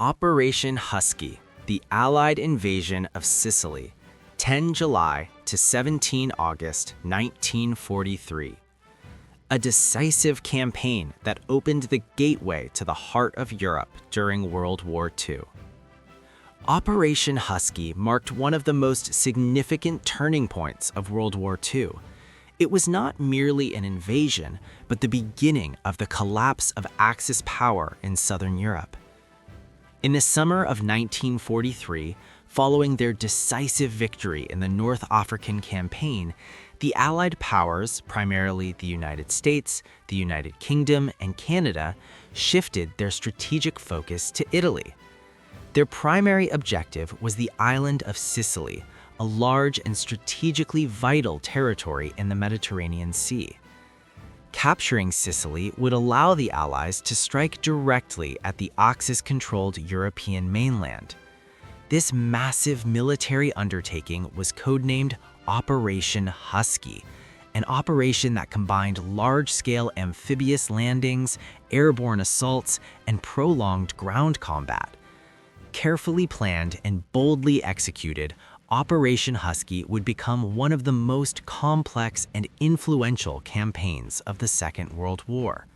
Operation Husky, the Allied invasion of Sicily, 10 July to 17 August 1943. A decisive campaign that opened the gateway to the heart of Europe during World War II. Operation Husky marked one of the most significant turning points of World War II. It was not merely an invasion, but the beginning of the collapse of Axis power in Southern Europe. In the summer of 1943, following their decisive victory in the North African campaign, the Allied powers, primarily the United States, the United Kingdom, and Canada, shifted their strategic focus to Italy. Their primary objective was the island of Sicily, a large and strategically vital territory in the Mediterranean Sea. Capturing Sicily would allow the Allies to strike directly at the Axis-controlled European mainland. This massive military undertaking was codenamed Operation Husky, an operation that combined large-scale amphibious landings, airborne assaults, and prolonged ground combat. Carefully planned and boldly executed, Operation Husky would become one of the most complex and influential campaigns of the Second World War.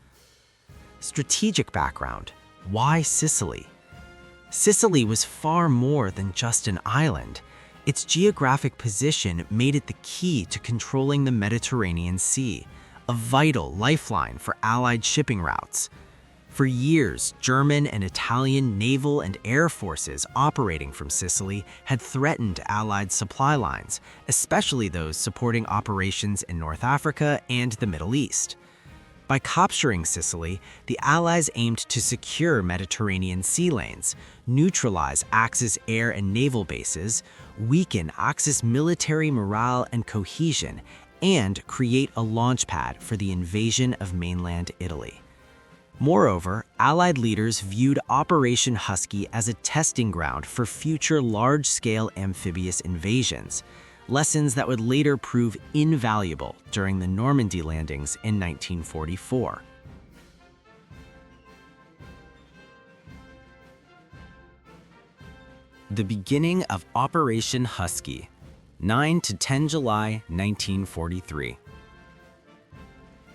Strategic background: why Sicily? Sicily was far more than just an island. Its geographic position made it the key to controlling the Mediterranean Sea, a vital lifeline for Allied shipping routes. For years, German and Italian naval and air forces operating from Sicily had threatened Allied supply lines, especially those supporting operations in North Africa and the Middle East. By capturing Sicily, the Allies aimed to secure Mediterranean sea lanes, neutralize Axis air and naval bases, weaken Axis military morale and cohesion, and create a launchpad for the invasion of mainland Italy. Moreover, Allied leaders viewed Operation Husky as a testing ground for future large-scale amphibious invasions, lessons that would later prove invaluable during the Normandy landings in 1944. The beginning of Operation Husky, 9 to 10 July 1943.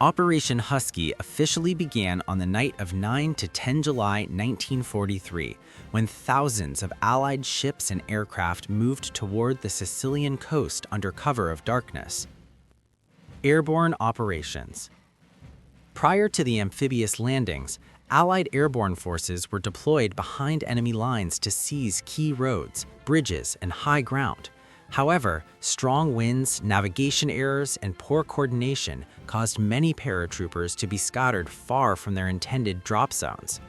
Operation Husky officially began on the night of 9 to 10 July 1943, when thousands of Allied ships and aircraft moved toward the Sicilian coast under cover of darkness. Airborne operations. Prior to the amphibious landings, Allied airborne forces were deployed behind enemy lines to seize key roads, bridges, and high ground. However, strong winds, navigation errors, and poor coordination caused many paratroopers to be scattered far from their intended drop zones.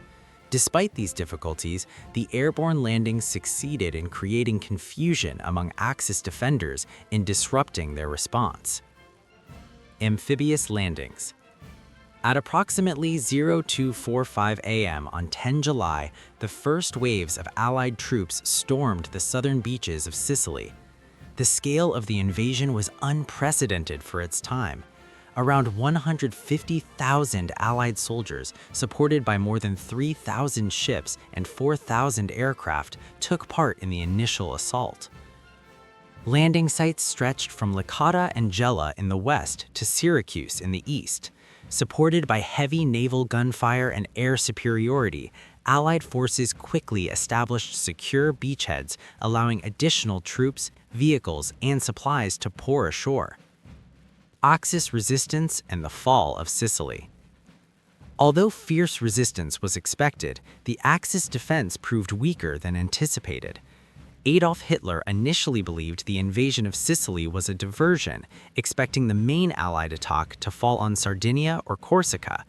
Despite these difficulties, the airborne landings succeeded in creating confusion among Axis defenders in disrupting their response. Amphibious landings. At approximately 0245 a.m. on 10 July, the first waves of Allied troops stormed the southern beaches of Sicily. The scale of the invasion was unprecedented for its time. Around 150,000 Allied soldiers, supported by more than 3,000 ships and 4,000 aircraft, took part in the initial assault. Landing sites stretched from Licata and Gela in the west to Syracuse in the east. Supported by heavy naval gunfire and air superiority, Allied forces quickly established secure beachheads, allowing additional troops, vehicles, and supplies to pour ashore. Axis resistance and the fall of Sicily. Although fierce resistance was expected, the Axis defense proved weaker than anticipated. Adolf Hitler initially believed the invasion of Sicily was a diversion, expecting the main Allied attack to fall on Sardinia or Corsica.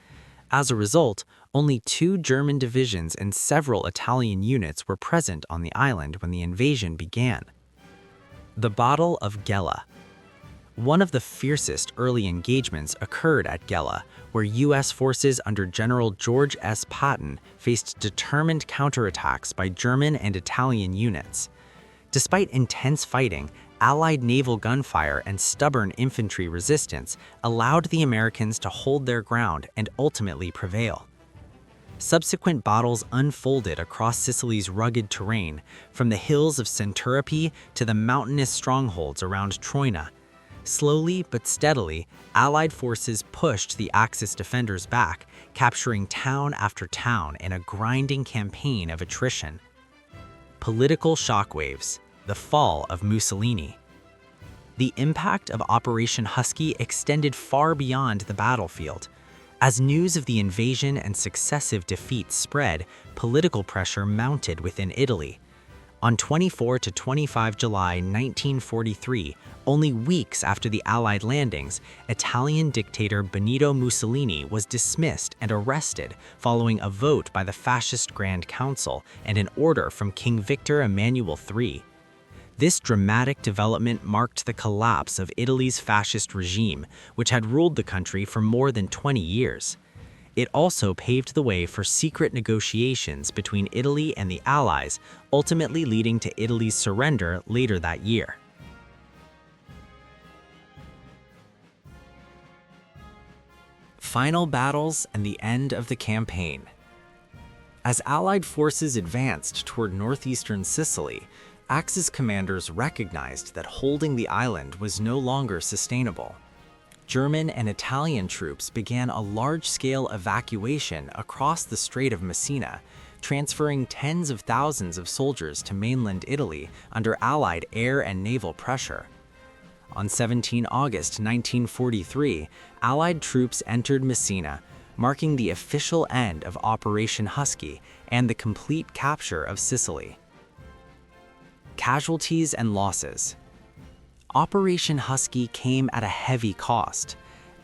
As a result, only 2 German divisions and several Italian units were present on the island when the invasion began. The Battle of Gela. One of the fiercest early engagements occurred at Gela, where U.S. forces under General George S. Patton faced determined counterattacks by German and Italian units. Despite intense fighting, Allied naval gunfire and stubborn infantry resistance allowed the Americans to hold their ground and ultimately prevail. Subsequent battles unfolded across Sicily's rugged terrain, from the hills of Centuripe to the mountainous strongholds around Troina. Slowly but steadily, Allied forces pushed the Axis defenders back, capturing town after town in a grinding campaign of attrition. Political shockwaves. The fall of Mussolini. The impact of Operation Husky extended far beyond the battlefield. As news of the invasion and successive defeats spread, political pressure mounted within Italy. On 24 to 25 July 1943, only weeks after the Allied landings, Italian dictator Benito Mussolini was dismissed and arrested following a vote by the Fascist Grand Council and an order from King Victor Emmanuel III. This dramatic development marked the collapse of Italy's fascist regime, which had ruled the country for more than 20 years. It also paved the way for secret negotiations between Italy and the Allies, ultimately leading to Italy's surrender later that year. Final battles and the end of the campaign. As Allied forces advanced toward northeastern Sicily, Axis commanders recognized that holding the island was no longer sustainable. German and Italian troops began a large-scale evacuation across the Strait of Messina, transferring tens of thousands of soldiers to mainland Italy under Allied air and naval pressure. On 17 August 1943, Allied troops entered Messina, marking the official end of Operation Husky and the complete capture of Sicily. Casualties and losses. Operation Husky came at a heavy cost.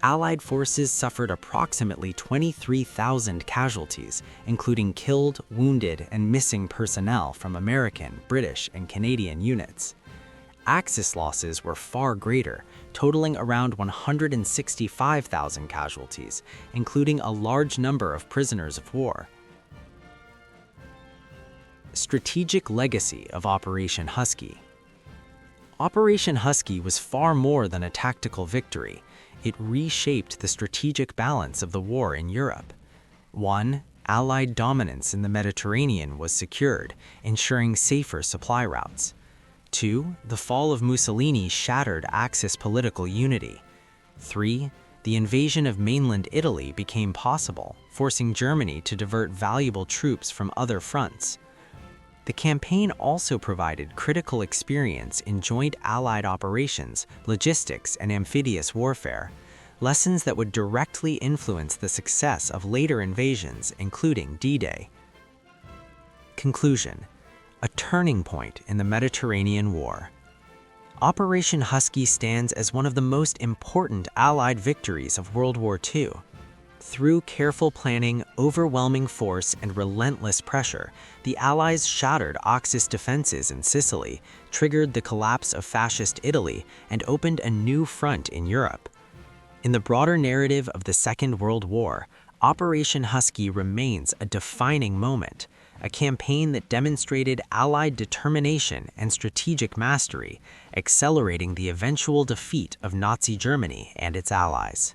Allied forces suffered approximately 23,000 casualties, including killed, wounded, and missing personnel from American, British, and Canadian units. Axis losses were far greater, totaling around 165,000 casualties, including a large number of prisoners of war. Strategic legacy of Operation Husky. Operation Husky was far more than a tactical victory. It reshaped the strategic balance of the war in Europe. 1. Allied dominance in the Mediterranean was secured, ensuring safer supply routes. 2. The fall of Mussolini shattered Axis political unity. 3. The invasion of mainland Italy became possible, forcing Germany to divert valuable troops from other fronts. The campaign also provided critical experience in joint Allied operations, logistics, and amphibious warfare, lessons that would directly influence the success of later invasions, including D-Day. Conclusion: a turning point in the Mediterranean War. Operation Husky stands as one of the most important Allied victories of World War II. Through careful planning, overwhelming force, and relentless pressure, the Allies shattered Axis defenses in Sicily, triggered the collapse of Fascist Italy, and opened a new front in Europe. In the broader narrative of the Second World War, Operation Husky remains a defining moment, a campaign that demonstrated Allied determination and strategic mastery, accelerating the eventual defeat of Nazi Germany and its allies.